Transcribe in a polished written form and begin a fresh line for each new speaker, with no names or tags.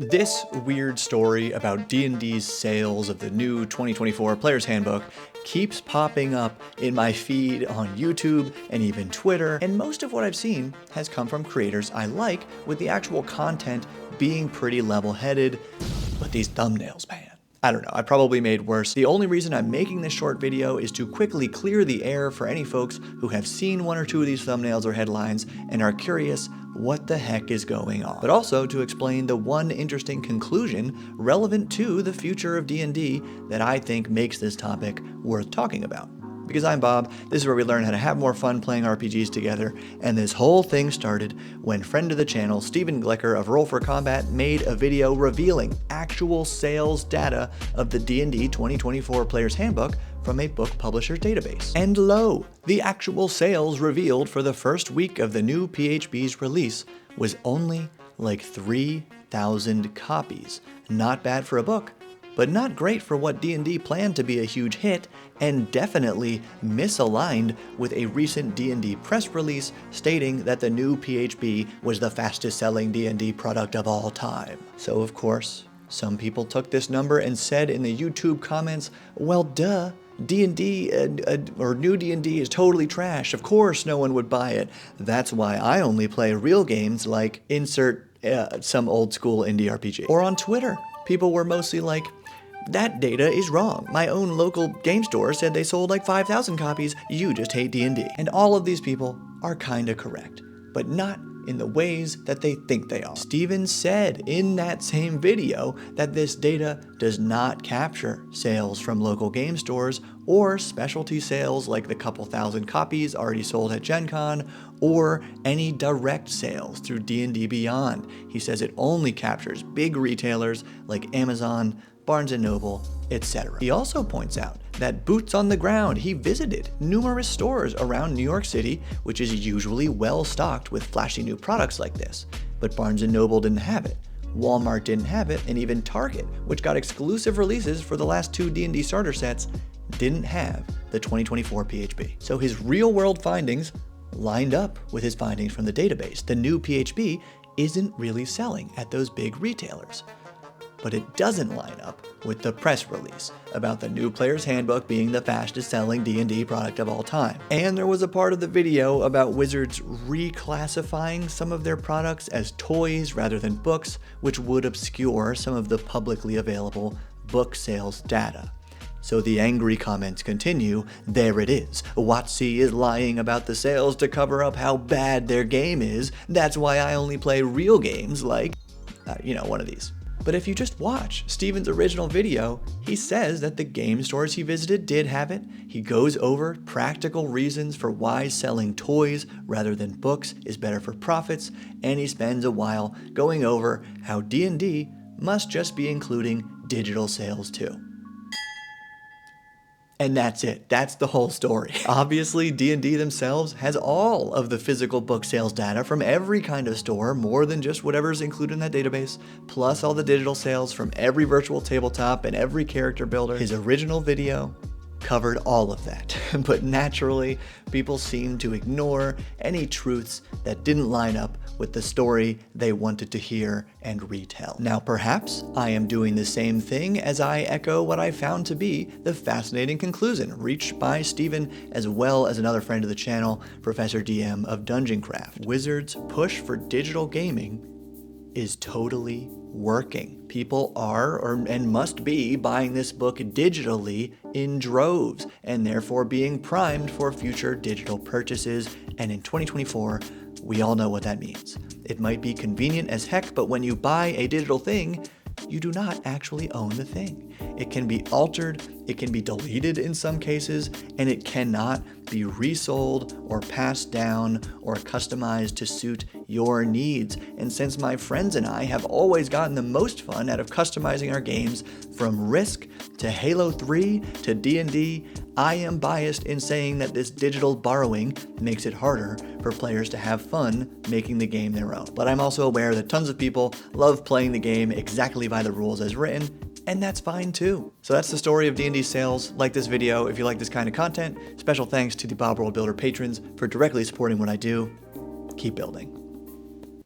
This weird story about D&D's sales of the new 2024 Player's Handbook keeps popping up in my feed on YouTube and even Twitter, and most of what I've seen has come from creators I like, with the actual content being pretty level-headed. But these thumbnails, man. I don't know, I probably made worse. The only reason I'm making this short video is to quickly clear the air for any folks who have seen one or two of these thumbnails or headlines and are curious what the heck is going on. But also to explain the one interesting conclusion relevant to the future of D&D that I think makes this topic worth talking about. Because I'm Bob, this is where we learn how to have more fun playing RPGs together, and this whole thing started when friend of the channel, Steven Glicker of Roll for Combat, made a video revealing actual sales data of the D&D 2024 Player's Handbook from a book publisher's database. And lo, the actual sales revealed for the first week of the new PHB's release was only like 3,000 copies. Not bad for a book, but not great for what D&D planned to be a huge hit, and definitely misaligned with a recent D&D press release stating that the new PHB was the fastest selling D&D product of all time. So of course, some people took this number and said in the YouTube comments, well duh, D&D or new D&D is totally trash. Of course no one would buy it. That's why I only play real games like insert some old school indie RPG. Or on Twitter, people were mostly like, that data is wrong. My own local game store said they sold like 5,000 copies. You just hate D&D. And all of these people are kinda correct, but not in the ways that they think they are. Steven said in that same video that this data does not capture sales from local game stores or specialty sales like the couple thousand copies already sold at Gen Con, or any direct sales through D&D Beyond. He says it only captures big retailers like Amazon, Barnes & Noble, etc. He also points out that boots on the ground, he visited numerous stores around New York City, which is usually well stocked with flashy new products like this. But Barnes & Noble didn't have it, Walmart didn't have it, and even Target, which got exclusive releases for the last two D&D starter sets, didn't have the 2024 PHB. So his real-world findings lined up with his findings from the database. The new PHB isn't really selling at those big retailers. But it doesn't line up with the press release about the new Player's Handbook being the fastest selling D&D product of all time. And there was a part of the video about Wizards reclassifying some of their products as toys rather than books, which would obscure some of the publicly available book sales data. So the angry comments continue. There it is. WotC is lying about the sales to cover up how bad their game is. That's why I only play real games like, one of these. But if you just watch Steven's original video, he says that the game stores he visited did have it. He goes over practical reasons for why selling toys rather than books is better for profits, and he spends a while going over how D&D must just be including digital sales too. And that's it. That's the whole story. Obviously, D&D themselves has all of the physical book sales data from every kind of store, more than just whatever's included in that database, plus all the digital sales from every virtual tabletop and every character builder. His original video covered all of that, but naturally, people seem to ignore any truths that didn't line up with the story they wanted to hear and retell. Now, perhaps I am doing the same thing as I echo what I found to be the fascinating conclusion reached by Steven, as well as another friend of the channel, Professor DM of Dungeon Craft. Wizards' push for digital gaming is totally working. People are and must be buying this book digitally in droves, and therefore being primed for future digital purchases. And in 2024, we all know what that means. It might be convenient as heck, but when you buy a digital thing, you do not actually own the thing. It can be altered, it can be deleted in some cases, and it cannot be resold or passed down or customized to suit your needs. And since my friends and I have always gotten the most fun out of customizing our games, from Risk to Halo 3 to D&D, I am biased in saying that this digital borrowing makes it harder for players to have fun making the game their own. But I'm also aware that tons of people love playing the game exactly by the rules as written, and that's fine too. So that's the story of D&D sales. Like this video if you like this kind of content. Special thanks to the Bob World Builder patrons for directly supporting what I do. Keep building.